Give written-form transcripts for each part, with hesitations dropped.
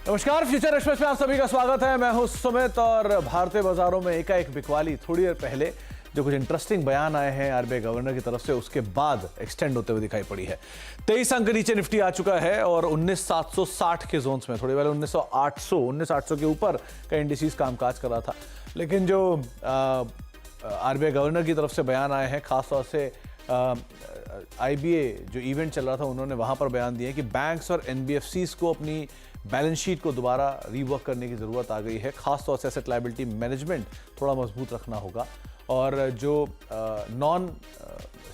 नमस्कार, future express में आप सभी का स्वागत है। मैं हूं सुमित और भारतीय बाजारों में एकाएक बिकवाली थोड़ी देर पहले जो कुछ इंटरेस्टिंग बयान आए हैं आरबीआई गवर्नर की तरफ से, उसके बाद एक्सटेंड होते हुए दिखाई पड़ी है। 23 अंक नीचे निफ्टी आ चुका है और 19,760 के जोन्स में, थोड़ी पहले 19,800 के ऊपर का इंडिसेस कामकाज कर रहा था। लेकिन जो आरबीआई गवर्नर की तरफ से बयान आए हैं, खासतौर से आईबीए जो इवेंट चल रहा था, उन्होंने वहां पर बयान दिए कि बैंक्स और एनबीएफसीज को अपनी बैलेंस शीट को दोबारा रीवर्क करने की ज़रूरत आ गई है। खासतौर से एसेट लायबिलिटी मैनेजमेंट थोड़ा मजबूत रखना होगा और जो नॉन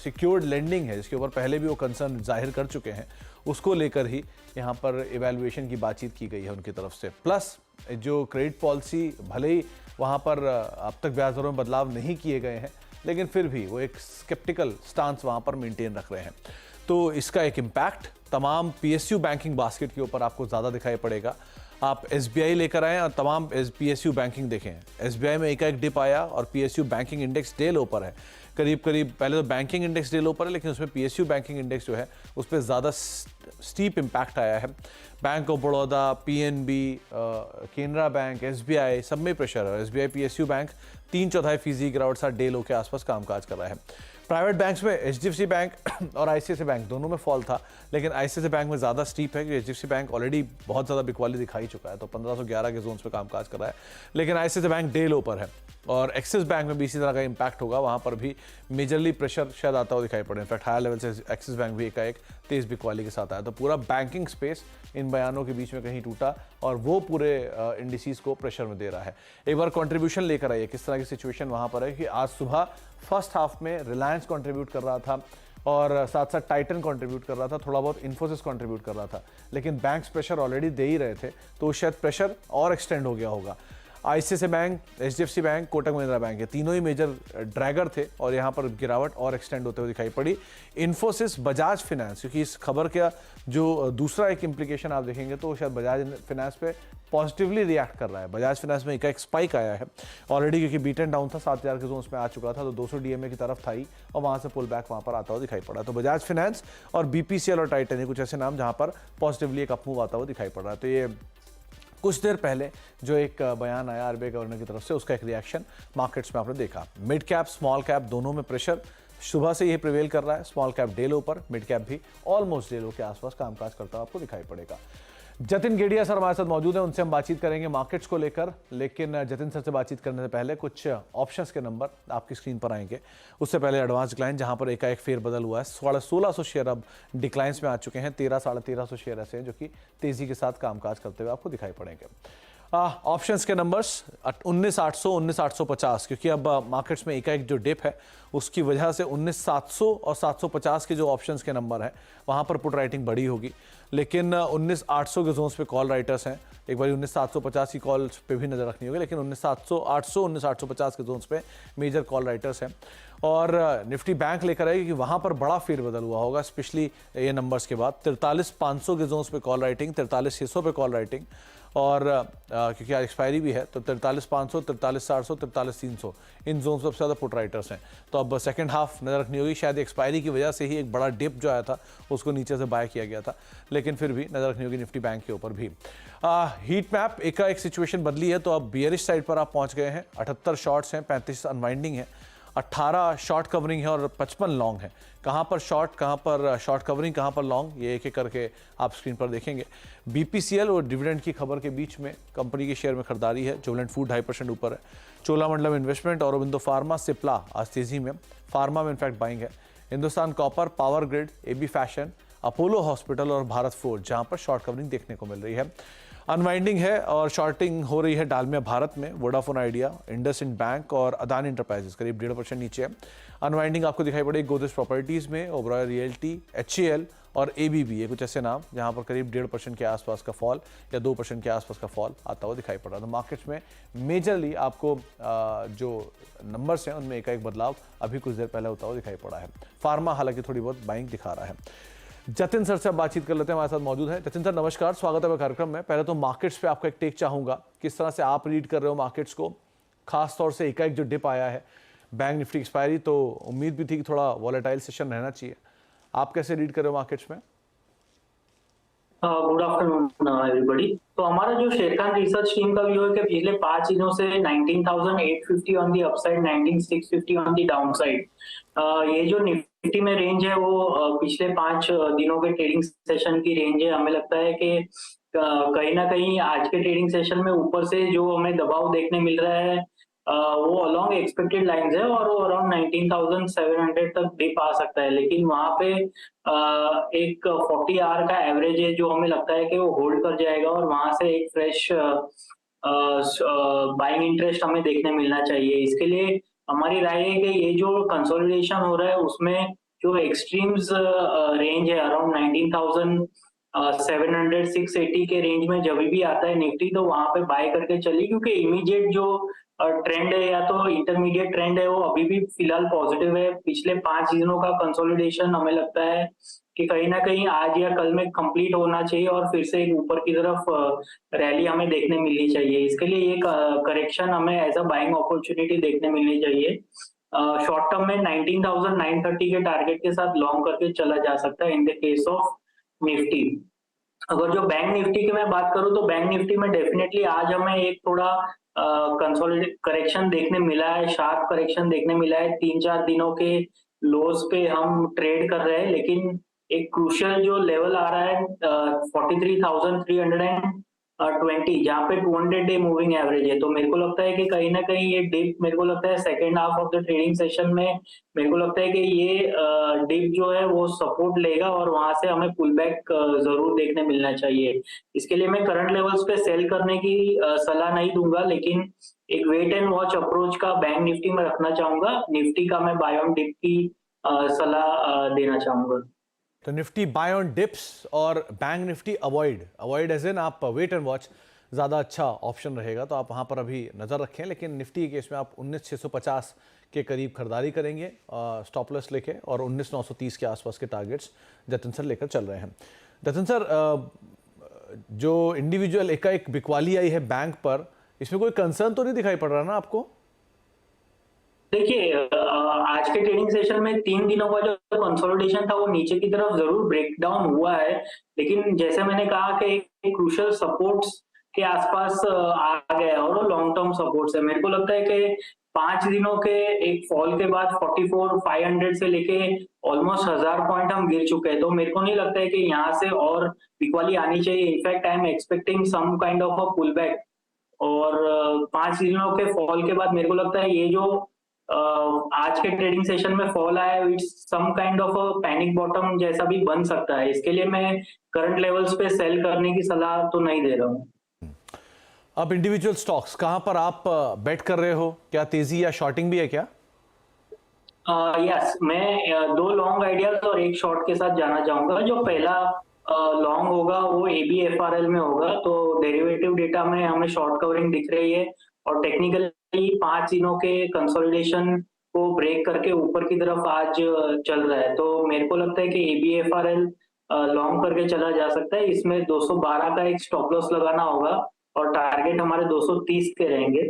सिक्योर्ड लेंडिंग है, जिसके ऊपर पहले भी वो कंसर्न जाहिर कर चुके हैं, उसको लेकर ही यहाँ पर इवैल्यूएशन की बातचीत की गई है उनकी तरफ से। प्लस जो क्रेडिट पॉलिसी, भले ही वहाँ पर अब तक ब्याज दरों में बदलाव नहीं किए गए हैं, लेकिन फिर भी वो एक स्केप्टिकल स्टांस वहाँ पर मेंटेन रख रहे हैं। तो इसका एक इम्पैक्ट तमाम पीएसयू बैंकिंग बास्केट के ऊपर आपको ज़्यादा दिखाई पड़ेगा। आप एसबीआई लेकर आएँ और तमाम पीएसयू बैंकिंग देखें, एसबीआई में एकाएक डिप आया और पीएसयू बैंकिंग इंडेक्स डे लो पर है। करीब पहले तो बैंकिंग इंडेक्स डे लो पर है, लेकिन उसमें पीएसयू बैंकिंग इंडेक्स जो है उस पर ज़्यादा स्टीप इम्पैक्ट आया है। Bank of Baroda, PNB, Canara bank, SBI, सब में प्रेशर है। एसबीआई पीएसयू बैंक 3/4% गिरावट साथ डे लो के आसपास कामकाज कर रहा है। प्राइवेट बैंक्स में एचडीएफसी बैंक और आईसीआईसीआई बैंक दोनों में फॉल था, लेकिन आईसीआईसीआई बैंक में ज़्यादा स्टीप है कि एचडीएफसी बैंक ऑलरेडी बहुत ज़्यादा बिकवाली दिखाई चुका है, तो 1511 के जोन्स पे कामकाज कर रहा है। लेकिन आईसीआईसीआई बैंक डे लो पर है और एक्सिस बैंक में भी इसी तरह का इंपैक्ट होगा, वहाँ पर भी मेजरली प्रेशर शायद आता हुआ दिखाई पड़े। इनफैक्ट हायर लेवल से एक्सिस बैंक भी एकाएक तेज बिकवाली के साथ आया। तो पूरा बैंकिंग स्पेस इन बयानों के बीच में कहीं टूटा और वो पूरे इंडिसेस को प्रेशर में दे रहा है। एक बार कंट्रीब्यूशन लेकर आइए, किस तरह की सिचुएशन वहाँ पर है कि आज सुबह फर्स्ट हाफ में रिलायंस कंट्रीब्यूट कर रहा था और साथ साथ टाइटन कंट्रीब्यूट कर रहा था, थोड़ा बहुत इन्फोसिस कंट्रीब्यूट कर रहा था, लेकिन बैंक्स प्रेशर ऑलरेडी दे ही रहे थे, तो शायद प्रेशर और एक्सटेंड हो गया होगा। ICICI bank, HDFC bank, Kotak Mahindra bank, ये तीनों ही मेजर ड्रैगर थे और यहाँ पर गिरावट और एक्सटेंड होते हुए दिखाई पड़ी। इन्फोसिस, बजाज फाइनेंस, क्योंकि इस खबर का जो दूसरा एक इम्प्लीकेशन आप देखेंगे तो शायद बजाज फाइनेंस पे पॉजिटिवली रिएक्ट कर रहा है। बजाज फाइनेंस में एक स्पाइक आया है ऑलरेडी, क्योंकि बीट एंड डाउन था, 7000 के जोन्स में आ चुका था, तो 200 डीएमए की तरफ था ही और वहाँ से पुल बैक वहाँ पर आता हुआ दिखाई पड़ा। तो बजाज फाइनेंस और बीपीसीएल और टाइटन, ये कुछ ऐसे नाम जहाँ पर पॉजिटिवली एक अपमूव आता हुआ दिखाई पड़ रहा है। तो ये कुछ देर पहले जो एक बयान आया आरबीआई गवर्नर की तरफ से, उसका एक रिएक्शन मार्केट्स में आपने देखा। मिड कैप, स्मॉल कैप दोनों में प्रेशर सुबह से ये प्रिवेल कर रहा है। स्मॉल कैप डे लो पर, मिड कैप भी ऑलमोस्ट डे लो के आसपास कामकाज करता हुआ आपको दिखाई पड़ेगा। जतिन गेडिया सर हमारे साथ मौजूद हैं, उनसे हम बातचीत करेंगे मार्केट्स को लेकर। लेकिन जतिन सर से बातचीत करने से पहले कुछ ऑप्शंस के नंबर आपकी स्क्रीन पर आएंगे। उससे पहले एडवांस डिक्लाइन, जहां पर एकाएक फेर बदल हुआ है। 1650 शेयर अब डिक्लाइंस में आ चुके हैं। 1300-1350 शेयर ऐसे हैं जो कि तेजी के साथ कामकाज करते हुए आपको दिखाई पड़ेंगे। ऑप्शंस के नंबर्स 19,800, 19,850, क्योंकि अब मार्केट्स में एकाएक जो डिप है उसकी वजह से 19,700 और 750 के जो ऑप्शंस के नंबर हैं वहाँ पर पुट राइटिंग बड़ी होगी। लेकिन 19,800 के जोन्स पे कॉल राइटर्स हैं। एक बार 19,750 की कॉल्स पे भी नज़र रखनी होगी, लेकिन 19,800, 19,850 के जोन्स पे मेजर कॉल राइटर्स हैं। और निफ्टी बैंक लेकर आएगी कि वहाँ पर बड़ा फेरबदल हुआ होगा, स्पेशली ये नंबर्स के बाद। 43,500 के जोन्स पे कॉल राइटिंग, 43,600 पे कॉल राइटिंग, और क्योंकि आज एक्सपायरी भी है तो 43,500, 43,400, 43,300 इन जोन सबसे ज़्यादा पुट राइटर्स हैं। तो अब सेकंड हाफ नज़र रखनी होगी। शायद एक्सपायरी की वजह से ही एक बड़ा डिप जो आया था उसको नीचे से बाय किया गया था, लेकिन फिर भी नज़र रखनी होगी निफ्टी बैंक के ऊपर भी। हीट मैप एक सिचुएशन बदली है, तो अब बियरिश साइड पर आप पहुँच गए हैं। 78 शॉर्ट्स हैं, 35 अनवाइंडिंग है, 18 शॉर्ट कवरिंग है और 55 लॉन्ग है। कहाँ पर शॉर्ट, कहाँ पर शॉर्ट कवरिंग, कहाँ पर लॉन्ग, ये एक एक करके आप स्क्रीन पर देखेंगे। बीपीसीएल और डिविडेंड की खबर के बीच में कंपनी के शेयर में खरीदारी है। जुबिलेंट फूड 2.5% ऊपर है। चोलामंडलम इन्वेस्टमेंट, औरोबिंदो फार्मा, सिप्ला आज तेजी में। फार्मा में इनफैक्ट बाइंग है। Hindustan copper, power grid, A B fashion, Apollo hospital और भारत फोर्ज, जहाँ पर शॉर्ट कवरिंग देखने को मिल रही है। अनवाइंडिंग है और शॉर्टिंग हो रही है डालमिया भारत में, वोडाफोन आइडिया, इंडसइंड बैंक और अदानी एंटरप्राइजेस करीब 1.5% नीचे है। अनवाइंडिंग आपको दिखाई पड़ेगी गोदरेज प्रॉपर्टीज़ में, ओबरॉय रियल्टी, एचएएल और एबीबी, ये कुछ ऐसे नाम जहां पर करीब 1.5% के आसपास का फॉल या 2% के आसपास का फॉल आता हुआ दिखाई पड़ रहा है। तो मार्केट्स में मेजरली आपको जो नंबर्स हैं उनमें एक बदलाव अभी कुछ देर पहले होता हुआ दिखाई पड़ा है। फार्मा हालांकि थोड़ी बहुत बाइंग दिखा रहा है। जतिन सर से अब बातचीत कर लेते हैं, हमारे साथ मौजूद हैं। जतिन सर नमस्कार, स्वागत है कार्यक्रम में। पहले तो मार्केट्स पे आपका एक टेक चाहूंगा, किस तरह से आप रीड कर रहे हो मार्केट्स को, खास तौर से एकाएक जो डिप आया है, बैंक निफ्टी एक्सपायरी, तो उम्मीद भी थी कि थोड़ा वॉलेटाइल सेशन रहना चाहिए। आप कैसे रीड कर रहे हो मार्केट्स में? Good afternoon everybody. तो हमारा जो शेरखान रिसर्च टीम का व्यू है कि पिछले 5 दिनों से 19,850 on the upside, 19,650 on the downside. ये जो निफ्टी में रेंज है वो पिछले 5 दिनों के ट्रेडिंग सेशन की रेंज है। हमें लगता है कि कहीं ना कहीं आज के ट्रेडिंग सेशन में ऊपर से जो हमें दबाव देखने मिल रहा है वो अलोंग एक्सपेक्टेड लाइंस है और वो अराउंड 19,700 तक डिप आ सकता है, लेकिन वहां पे एक 40 आवर का एवरेज है जो हमें लगता है कि वो होल्ड कर जाएगा और वहां से एक फ्रेश बाइंग इंटरेस्ट हमें देखने मिलना चाहिए। इसके लिए हमारी राय है कि ये जो कंसोलिडेशन हो रहा है उसमें जो एक्सट्रीम्स रेंज है अराउंड 19,700 680 के रेंज में जब भी आता है निफ्टी, तो वहां पे बाय करके चलिए, क्योंकि इमीडिएट जो ट्रेंड है या तो इंटरमीडिएट ट्रेंड है वो अभी भी फिलहाल पॉजिटिव है। पिछले 5 दिनों का कंसोलिडेशन हमें लगता है कि कहीं ना कहीं आज या कल में कंप्लीट होना चाहिए और फिर से एक ऊपर की तरफ रैली हमें देखने मिलनी चाहिए। इसके लिए ये करेक्शन हमें एज अ बाइंग अपॉर्चुनिटी देखने मिलनी चाहिए। शॉर्ट टर्म में 19,930 के टारगेट के साथ लॉन्ग करके चला जा सकता है in the case of Nifty. अगर जो बैंक निफ्टी की मैं बात करूं तो बैंक निफ्टी में डेफिनेटली आज हमें एक थोड़ा कंसोलिडेट करेक्शन देखने मिला है, शार्प करेक्शन देखने मिला है। 3-4 दिनों के लोज पे हम ट्रेड कर रहे हैं, लेकिन एक क्रूशियल जो लेवल आ रहा है 43,320, जहाँ पे 200 डे मूविंग एवरेज है। तो मेरे को लगता है कि कहीं ना कहीं ये डिप, मेरे को लगता है second half of the trading session में मेरे को लगता है कि ये डिप जो है वो सपोर्ट लेगा और वहां से हमें पुल बैक जरूर देखने मिलना चाहिए। इसके लिए मैं करंट लेवल्स पे सेल करने की सलाह नहीं दूंगा, लेकिन एक वेट एंड वॉच अप्रोच का बैंक निफ्टी में रखना चाहूंगा। निफ्टी का मैं बाय ऑन डिप की सलाह देना चाहूंगा। तो निफ्टी बाय ऑन डिप्स और bank Nifty avoid avoid as in आप वेट एंड वॉच ज़्यादा अच्छा ऑप्शन रहेगा, तो आप वहाँ पर अभी नज़र रखें। लेकिन निफ्टी के केस में आप 19,650 के करीब खरीदारी करेंगे स्टॉप लॉस लेके, और 19,930 के आसपास के टारगेट्स जतिन सर लेकर चल रहे हैं। जतिन सर, जो इंडिविजुअल एकाएक बिकवाली आई है बैंक पर, इसमें कोई कंसर्न तो नहीं दिखाई पड़ रहा ना आपको? देखिए, आज के ट्रेडिंग सेशन में 3 दिनों का जो कंसोलिडेशन था वो नीचे की तरफ जरूर ब्रेक डाउन हुआ है, लेकिन जैसे मैंने कहा कि एक क्रूशियल सपोर्ट्स के आसपास आ गया और वो लॉन्ग टर्म सपोर्ट्स है। मेरे को लगता है कि 5 दिनों के एक फॉल के बाद 44,500 से लेके ऑलमोस्ट 1000 पॉइंट हम गिर चुके हैं। तो मेरे को नहीं लगता है कि यहाँ से और इक्वली आनी चाहिए। In fact I am expecting some kind of a pull back, और 5 दिनों के फॉल के बाद मेरे को लगता है ये जो आज के ट्रेडिंग सेशन में फॉल आया है it's some kind of a panic bottom जैसा भी बन सकता है। इसके लिए मैं करंट लेवल्स पे सेल करने की सलाह तो नहीं दे रहा हूँ। अब इंडिविजुअल स्टॉक्स कहाँ पर आप बेट कर रहे हो? क्या तेजी या शॉर्टिंग भी है क्या? यस, मैं 2 लॉन्ग आइडियाज और एक शॉर्ट के साथ जाना चाहूंगा। जो पहला लॉन्ग होगा वो ABFRL में होगा। तो डेरिवेटिव डेटा में हमें शॉर्ट कवरिंग दिख रही है और टेक्निकली 5 दिनों के कंसोलिडेशन को ब्रेक करके ऊपर की तरफ आज चल रहा है। तो मेरे को लगता है कि ABFRL लॉन्ग करके चला जा सकता है। इसमें 212 का एक स्टॉप लॉस लगाना होगा और टारगेट हमारे 230 के रहेंगे।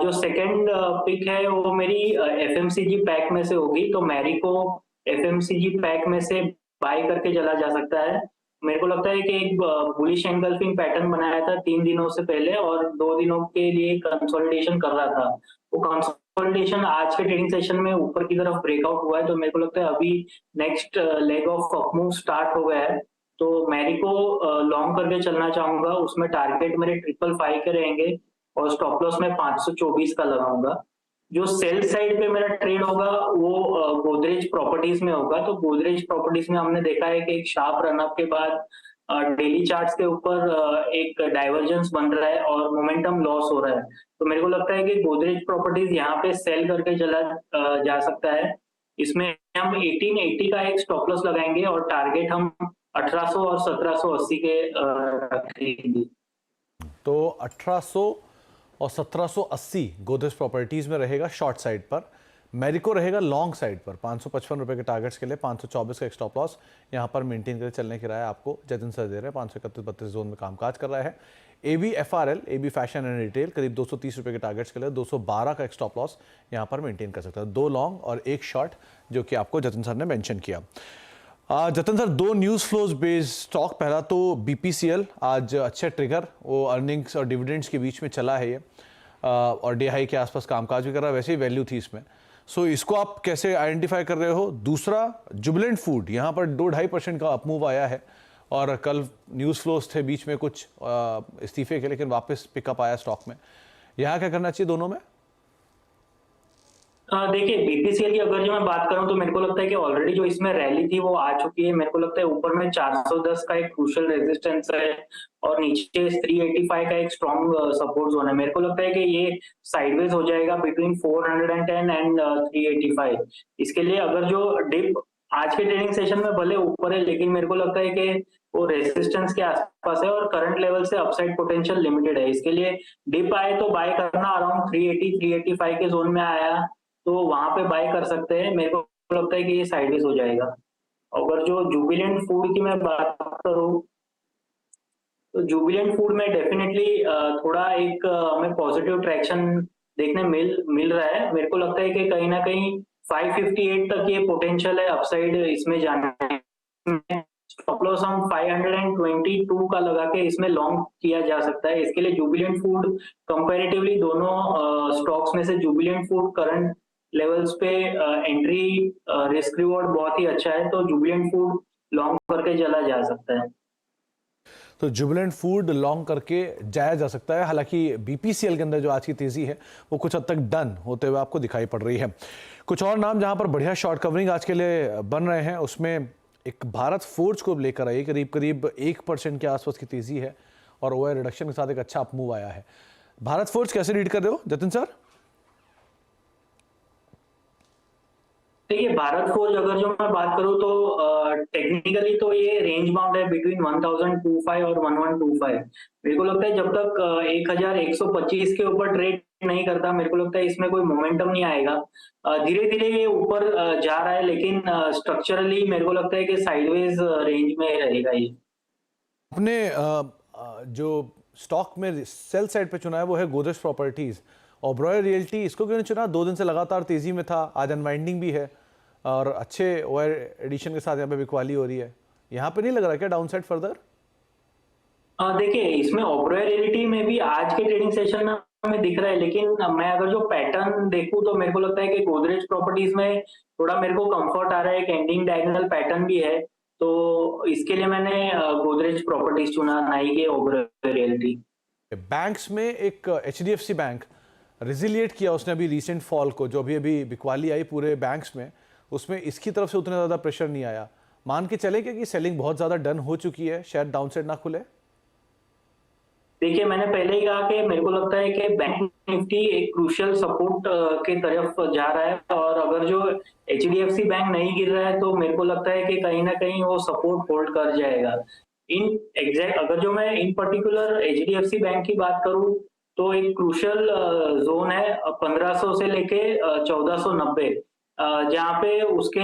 जो सेकंड पिक है वो मेरी FMCG पैक में से होगी। तो मैरिको FMCG पैक में से बाय करके चला जा सकता है। मेरे को लगता है कि एक बुलिश एंगल्फिंग पैटर्न बनाया था 3 दिनों से पहले और 2 दिनों के लिए कंसोलिडेशन कर रहा था। वो कंसोलिडेशन आज के ट्रेडिंग सेशन में ऊपर की तरफ ब्रेकआउट हुआ है। तो मेरे को लगता है अभी next leg of up move start हो गया है। तो मैरिको लॉन्ग करके चलना चाहूंगा। उसमें टारगेट मेरे 555 के रहेंगे और स्टॉप लॉस में 524 का लगाऊंगा। जो सेल साइड पे मेरा ट्रेड होगा वो गोदरेज प्रॉपर्टीज में होगा। तो गोदरेज प्रॉपर्टीज में हमने देखा है कि एक शार्प रनअप के बाद डेली चार्ट्स के ऊपर एक डाइवर्जेंस बन रहा है और मोमेंटम लॉस हो रहा है। तो मेरे को लगता है कि गोदरेज प्रॉपर्टीज यहाँ पे सेल करके चला जा सकता है। इसमें हम 1880 का एक स्टॉप लॉस लगाएंगे और टारगेट हम 1800 और 1780 के रखेंगे। तो 1800 और 1780 गोदरेज प्रॉपर्टीज में रहेगा शॉर्ट साइड पर। मैरिको रहेगा लॉन्ग साइड पर 555 रुपए के टारगेट्स के लिए 524 का एक स्टॉप लॉस यहाँ पर मेंटेन करके चलने की राय आपको जतिन सर दे रहे हैं। 531-32 जोन में कामकाज कर रहा है। ABFRL, AB fashion and retail, करीब 230 रुपए के टारगेट्स के लिए 212 का एक स्टॉप लॉस यहाँ पर मेंटेन कर सकता है। 2 लॉन्ग और एक शॉर्ट जो कि आपको जतिन सर ने मेंशन किया। जतन सर, दो न्यूज़ फ्लोज बेस्ड स्टॉक। पहला तो बीपीसीएल आज अच्छे ट्रिगर, वो अर्निंग्स और डिविडेंड्स के बीच में चला है ये, और डे हाई के आसपास कामकाज भी कर रहा है, वैसे ही वैल्यू थी इसमें। सो इसको आप कैसे आइडेंटिफाई कर रहे हो? दूसरा, जुबिलेंट फूड, यहाँ पर 2-2.5% का अपमूव आया है, और कल न्यूज़ फ्लोज थे बीच में कुछ इस्तीफे के, लेकिन वापस पिकअप आया स्टॉक में। यहाँ क्या करना चाहिए दोनों में? देखिए, बीपीसीएल की अगर जो मैं बात करूं तो मेरे को लगता है कि ऑलरेडी जो इसमें रैली थी वो आ चुकी है। मेरे को लगता है ऊपर में 410 का एक क्रूशियल रेजिस्टेंस है और नीचे 385 का एक स्ट्रॉन्ग सपोर्ट जोन है। मेरे को लगता है कि ये साइडवेज हो जाएगा बिटवीन 410 एंड 385। इसके लिए अगर जो डिप आज के ट्रेडिंग सेशन में भले ऊपर है, लेकिन मेरे को लगता है कि वो रेजिस्टेंस के आसपास है और करंट लेवल से अपसाइड पोटेंशियल लिमिटेड है। इसके लिए डिप आए तो बाय करना अराउंड 380 385 के जोन में आया तो वहां पे बाय कर सकते हैं। मेरे को लगता है कि ये साइडवेज हो जाएगा। अगर जो जुबिलेंट फूड की मैं बात करूं तो जुबिलेंट फूड में डेफिनेटली थोड़ा एक हमें पॉजिटिव ट्रैक्शन देखने मिल रहा है। मेरे को लगता है कि कहीं ना कहीं 558 तक ये पोटेंशियल है अपसाइड इसमें जाने में। स्टॉप लॉस हम 522 का लगा के इसमें लॉन्ग किया जा सकता है। इसके लिए जुबिलेंट फूड कंपैरेटिवली दोनों स्टॉक्स में से जुबिलेंट फूड करंट लेवल्स पे एंट्री रिस्क रिवॉर्ड बहुत ही अच्छा है, तो जुबिलेंट फूड लॉन्ग करके चला जा सकता है। तो जुबिलेंट फूड लॉन्ग करके जाया जा सकता है। हालांकि बीपीसीएल के अंदर जो आज की तेजी है वो कुछ हद तक डन होते हुए आपको दिखाई पड़ रही है। कुछ और नाम जहां पर बढ़िया शॉर्ट कवरिंग आज के लिए बन रहे हैं, उसमें एक भारत फोर्ज को लेकर आई, करीब करीब 1% के आसपास की तेजी है और ओआई रिडक्शन के साथ एक अच्छा अपमूव आया है। भारत फोर्ज कैसे रीड कर रहे हो जतिन सर? देखिए, भारत फोर्ज अगर जो मैं बात करूं तो टेक्निकली तो ये रेंज बाउंड है बिटवीन 1025 और 1125। मेरे को लगता है जब तक 1125 के ऊपर ट्रेड नहीं करता, मेरे को लगता है इसमें कोई मोमेंटम नहीं आएगा। धीरे धीरे ये ऊपर जा रहा है, लेकिन स्ट्रक्चरली मेरे को लगता है कि साइडवेज रेंज में रहेगा ये। अपने जो स्टॉक में सेल साइड पे चुना है वो है गोदरेज प्रॉपर्टीज। ओबरॉय रियल्टी, इसको क्यों नहीं चुना? 2 दिन से लगातार तेजी में था, आज अनवाइंडिंग भी है और अच्छे ओआई एडिशन के साथ यहाँ पे बिकवाली हो रही है। यहाँ पे नहीं लग रहा क्या डाउनसाइड फर्दर? देखिए, इसमें ओबरॉय रियल्टी में भी आज के ट्रेडिंग सेशन में हमें दिख रहा है, लेकिन मैं अगर जो पैटर्न देखूं तो मेरे को लगता है कि गोदरेज प्रॉपर्टीज में थोड़ा मेरे को कंफर्ट आ रहा है। एक एंडिंग डायगोनल पैटर्न भी है, तो इसके लिए मैंने गोदरेज प्रॉपर्टीज चुना, नहीं कि ओबरॉय रियल्टी। बैंक्स में एक एचडीएफसी बैंक रिजिलिएट किया उसने अभी रिसेंट फॉल को, जो अभी अभी बिकवाली आई पूरे बैंक्स में, उसमें इसकी तरफ से उतना ज़्यादा प्रेशर नहीं आया। मान के चले कि सेलिंग बहुत ज़्यादा डन हो चुकी है, शायद डाउनसाइड ना खुले। देखिए, मैंने पहले ही कहा कि मेरे को लगता है कि बैंक निफ्टी एक क्रूशियल सपोर्ट के तरफ जा रहा है, और अगर जो एचडीएफसी बैंक नहीं गिर रहा है तो मेरे को लगता है कि कहीं ना कहीं वो सपोर्ट होल्ड कर जाएगा। अगर जो मैं इन पर्टिकुलर एचडीएफसी बैंक की बात करूं तो एक क्रूशियल जोन है 1500 से लेके 1490, जहाँ पे उसके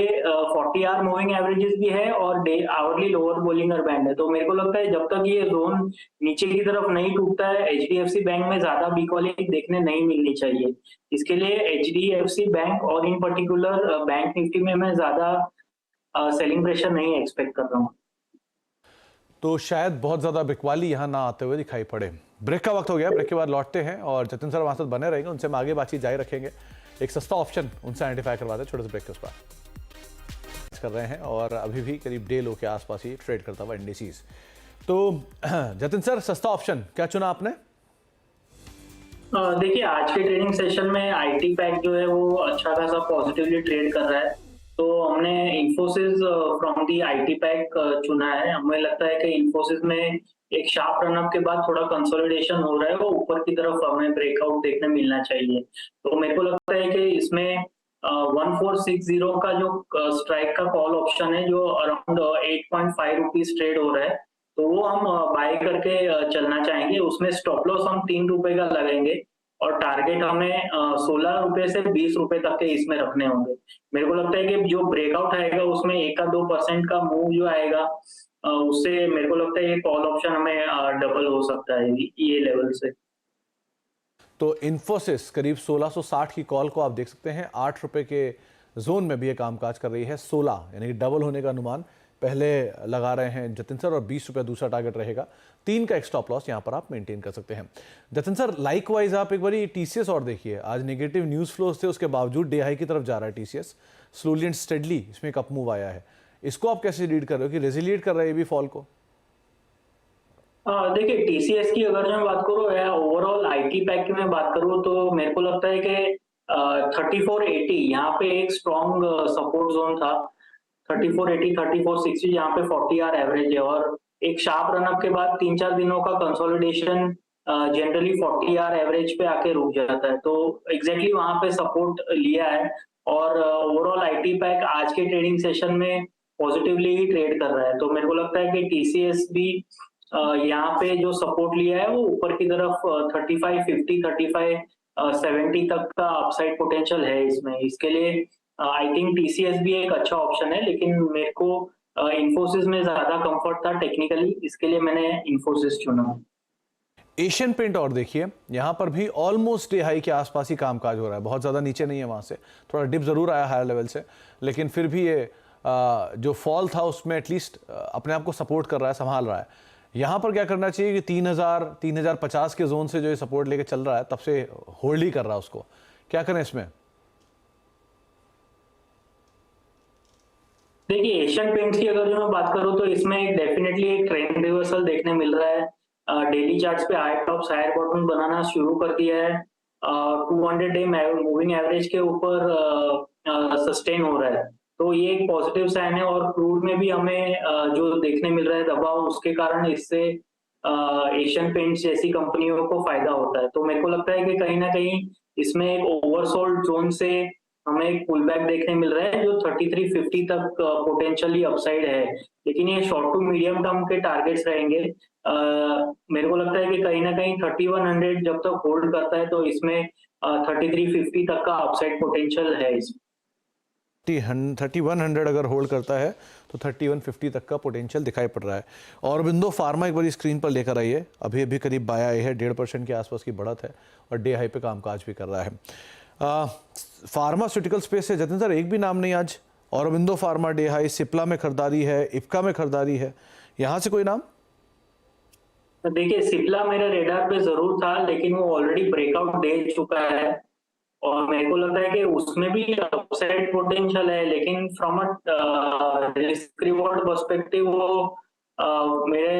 40 आवर मूविंग एवरेजेस भी है और day hourly lower Bollinger band है। तो मेरे को लगता है जब तक ये जोन नीचे की तरफ नहीं टूटता है, एचडीएफसी बैंक में ज्यादा बिकवाली देखने नहीं मिलनी चाहिए। इसके लिए एचडीएफसी बैंक और इन पर्टिकुलर बैंक निफ्टी में मैं ज्यादा सेलिंग प्रेशर नहीं एक्सपेक्ट कर रहा हूँ। तो शायद बहुत ज़्यादा बिकवाली यहाँ ना आते हुए दिखाई पड़े। ब्रेक का वक्त हो गया, ब्रेक के बाद लौटते हैं और जतिन सर हमारे साथ बने रहेंगे, उनसे हम आगे बातचीत जारी रखेंगे। एक सस्ता ऑप्शन उनसे आइडेंटिफाई करवाते हैं छोटे से ब्रेक के उस पर कर रहे हैं, और अभी भी करीब डे लो के आसपास ही ट्रेड करता हुआ इंडिसीज। तो जतिन सर, सस्ता ऑप्शन क्या चुना आपने? देखिए, आज के ट्रेडिंग सेशन में आईटी पैक जो है वो अच्छा खासा पॉजिटिवली ट्रेड कर रहा है, तो हमने Infosys from the IT pack चुना है। हमें लगता है कि इंफोसिस में एक शार्प रनअप के बाद थोड़ा कंसोलिडेशन हो रहा है, वो ऊपर की तरफ हमें ब्रेकआउट देखने मिलना चाहिए। तो मेरे को लगता है कि इसमें 1460 का जो स्ट्राइक का कॉल ऑप्शन है, जो अराउंड 8.5 रुपीज ट्रेड हो रहा है, तो वो हम बाय करके चलना चाहेंगे। उसमें स्टॉप लॉस हम 3 रुपए का लगाएंगे और टारगेट हमें 16 रुपए से 20 रुपए तक के इसमें रखने होंगे। मेरे को लगता है कि जो ब्रेकआउट आएगा उसमें 1-2% का मूव जो आएगा, उससे मेरे को लगता है ये कॉल ऑप्शन हमें डबल हो सकता है ये लेवल से। तो इन्फोसिस करीब 1660 की कॉल को आप देख सकते हैं, 8 रुपए के जोन में भी ये कामकाज कर रही है। 16 यानी कि डबल होने का अनुमान पहले लगा रहे हैं जतिन सर और 20 रुपये दूसरा टारगेट रहेगा। 3 का एक स्टॉप लॉस यहाँ पर आप मेंटेन कर सकते हैं। जतिन सर, लाइकवाइज आप एक बारी टीसीएस और देखिए, आज नेगेटिव न्यूज़ फ्लोज थे, उसके बावजूद डे हाई की तरफ जा रहा है टीसीएस, स्लोली एंड स्टेडली इसमें एक अप मूव आया है। इसको आप कैसे रीड कर रहे हो कि रेजिलिएट कर रहा है ये भी फॉल को? देखिए, टीसीएस की अगर मैं बात करूँ या ओवरऑल आईटी पैक की मैं बात करूँ तो मेरे को लगता है कि 3480 यहाँ पे एक स्ट्रॉन्ग सपोर्ट जोन था। 3480 3460 यहाँ पे 40 आवर एवरेज है और एक शार्प रनअप के बाद 3-4 दिनों का कंसोलिडेशन जनरली 40 आवर एवरेज पे आके रुक जाता है, तो एग्जैक्टली वहां पे सपोर्ट लिया है और ओवरऑल आईटी पैक आज के ट्रेडिंग सेशन में पॉजिटिवली ही ट्रेड कर रहा है। तो मेरे को लगता है कि टीसीएस भी यहाँ पे जो सपोर्ट लिया है वो ऊपर की तरफ 3550 3570 तक का अपसाइड पोटेंशियल है इसमें। इसके लिए आई थिंक टीसीएस भी एक अच्छा ऑप्शन है, लेकिन मेरे को इन्फोसिस में ज्यादा कंफर्ट था टेक्निकली, इसके लिए मैंने इन्फोसिस चुना। एशियन पेंट और देखिए, यहाँ पर भी ऑलमोस्ट डे हाई के आसपास ही कामकाज हो रहा है, बहुत ज़्यादा नीचे नहीं है, वहाँ से थोड़ा डिप ज़रूर आया हायर लेवल से, लेकिन फिर भी ये जो फॉल था उसमें एटलीस्ट अपने आप को सपोर्ट कर रहा है, संभाल रहा है। यहाँ पर क्या करना चाहिए कि 3050 के जोन से जो ये सपोर्ट लेके चल रहा है तब से होल्ड ही कर रहा है उसको, क्या करें इसमें? देखिए, एशियन पेंट्स की अगर जो मैं बात करूँ तो इसमें एक डेफिनेटली एक ट्रेंड रिवर्सल देखने मिल रहा है। डेली चार्ट्स पे हायर टॉप्स हायर बॉटम बनाना शुरू कर दिया है। 200 डे मूविंग एवरेज के ऊपर सस्टेन हो रहा है, तो ये एक पॉजिटिव साइन है और क्रूड में भी हमें जो देखने मिल रहा है दबाव, उसके कारण इससे एशियन पेंट्स जैसी कंपनियों को फायदा होता है। तो मेरे को लगता है कि कहीं ना कहीं इसमें एक ओवरसोल्ड जोन से हमें एक पुल बैक देखने मिल रहा है जो 3350 तक पोटेंशियली अपसाइड है, लेकिन ये शॉर्ट टू मीडियम टर्म के टारगेट्स रहेंगे। मेरे को लगता है कि कहीं ना कहीं 3100 जब तक होल्ड करता है तो इसमें 3350 तक का अपसाइड पोटेंशियल है। इसमें 3100 अगर होल्ड करता है तो 3150 तक का पोटेंशियल दिखाई पड़ रहा है। औरबिंदो फार्मा एक बार स्क्रीन पर लेकर आइए, अभी अभी करीब बाया है, 1.5% के आसपास की बढ़त है और डे हाई पे कामकाज भी कर रहा है। फार्मास्यूटिकल स्पेस से जतिन सर एक भी नाम नहीं आज। Aurobindo pharma day high, Cipla में खरीदारी है, इफ्का में खरीदारी है, यहाँ से कोई नाम? देखिए, सिप्ला मेरे रेडार पे जरूर था, लेकिन वो ऑलरेडी ब्रेकआउट दे चुका है और मेरे को लगता है कि उसमें भी अपसाइड पोटेंशियल है, लेकिन from a risk reward perspective वो मेरे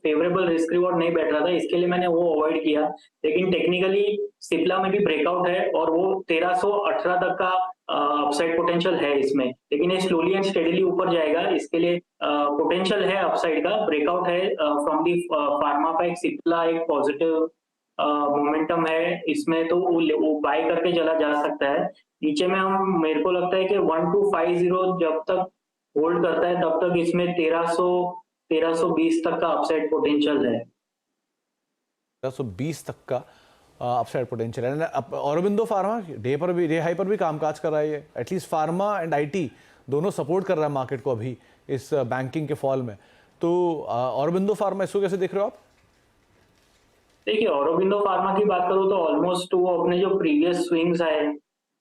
फेवरेबल रिस्क रिवॉर्ड नहीं बैठ रहा था, इसके लिए मैंने वो अवॉइड किया। लेकिन टेक्निकली सिप्ला में भी ब्रेकआउट है और वो 1318 तक का अपसाइड पोटेंशियल है इसमें, लेकिन ये स्लोली एंड स्टेडीली ऊपर जाएगा, इसके लिए पोटेंशियल है अपसाइड का। ब्रेकआउट है from the pharma pack, Cipla एक पॉजिटिव मोमेंटम है इसमें, तो वो बाय करके चला जा सकता है। नीचे में हम, मेरे को लगता है कि 1250 जब तक होल्ड करता है तब तक इसमें 1320 तक का अपसाइड पोटेंशियल है। 1320 तक का अपसाइड पोटेंशियल है। औरबिंदो फार्मा डे पर भी, डे हाई पर भी कामकाज कर रहा है, ये एटलीस्ट फार्मा एंड आईटी दोनों सपोर्ट कर रहा है मार्केट को अभी इस बैंकिंग के फॉल में। तो औरबिंदो फार्मा, इसको कैसे देख रहे हो आप? देखिए, औरोबिंदो फार्मा की बात करूँ तो ऑलमोस्ट वो अपने जो प्रीवियस स्विंग्स आए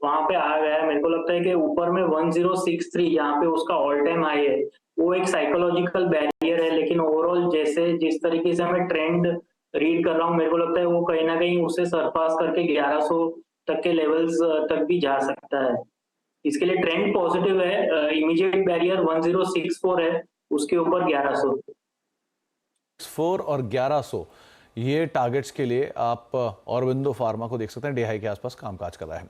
वहां पे आ गया है। मेरे को लगता है कि ऊपर में 1063 यहाँ पे उसका ऑल टाइम हाई है, वो एक साइकोलॉजिकल बैरियर है, लेकिन ओवरऑल जैसे जिस तरीके से मैं ट्रेंड रीड कर रहा हूँ, मेरे को लगता है वो कहीं ना कहीं उसे सरपास करके 1100 तक के लेवल्स तक भी जा सकता है। इसके लिए ट्रेंड पॉजिटिव है। इमीडिएट बैरियर 1064 है, उसके ऊपर 1100 4 और 1100 ये टारगेट्स के लिए आप औरबिंदो फार्मा को देख सकते हैं, डे हाई के आसपास कामकाज कर रहा है।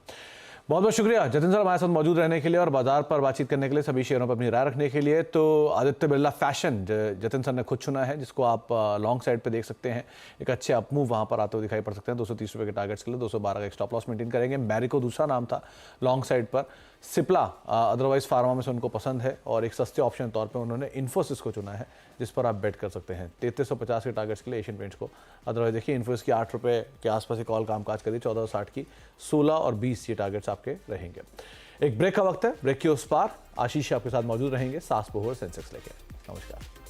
बहुत बहुत शुक्रिया जतिन सर हमारे साथ मौजूद रहने के लिए और बाजार पर बातचीत करने के लिए, सभी शेयरों पर अपनी राय रखने के लिए। तो आदित्य बिरला फैशन जतिन सर ने खुद चुना है, जिसको आप लॉन्ग साइड पे देख सकते हैं, एक अच्छे अपमूव वहाँ पर आते हुए दिखाई पड़ सकते हैं। 230 रुपये के टारगेट्स के लिए 212 का एक स्टॉप लॉस मेंटेन करेंगे। मैरिको दूसरा नाम था लॉन्ग साइड पर, सिप्ला अदरवाइज फार्मा में से उनको पसंद है और एक सस्ते ऑप्शन के तौर पर उन्होंने इन्फोसिस को चुना है, जिस पर आप बेट कर सकते हैं 3350 के टारगेट्स के लिए एशियन पेंट्स को। अदरवाइज देखिए, इन्फोसिस की 8 रुपये के आसपास एक कॉल कामकाज करी, 1460 की 16 और 20 ये टारगेट्स आपके रहेंगे। एक ब्रेक का वक्त है, ब्रेक के उस पार आशीष आपके साथ मौजूद रहेंगे, सास बहु और सेंसेक्स लेके। नमस्कार।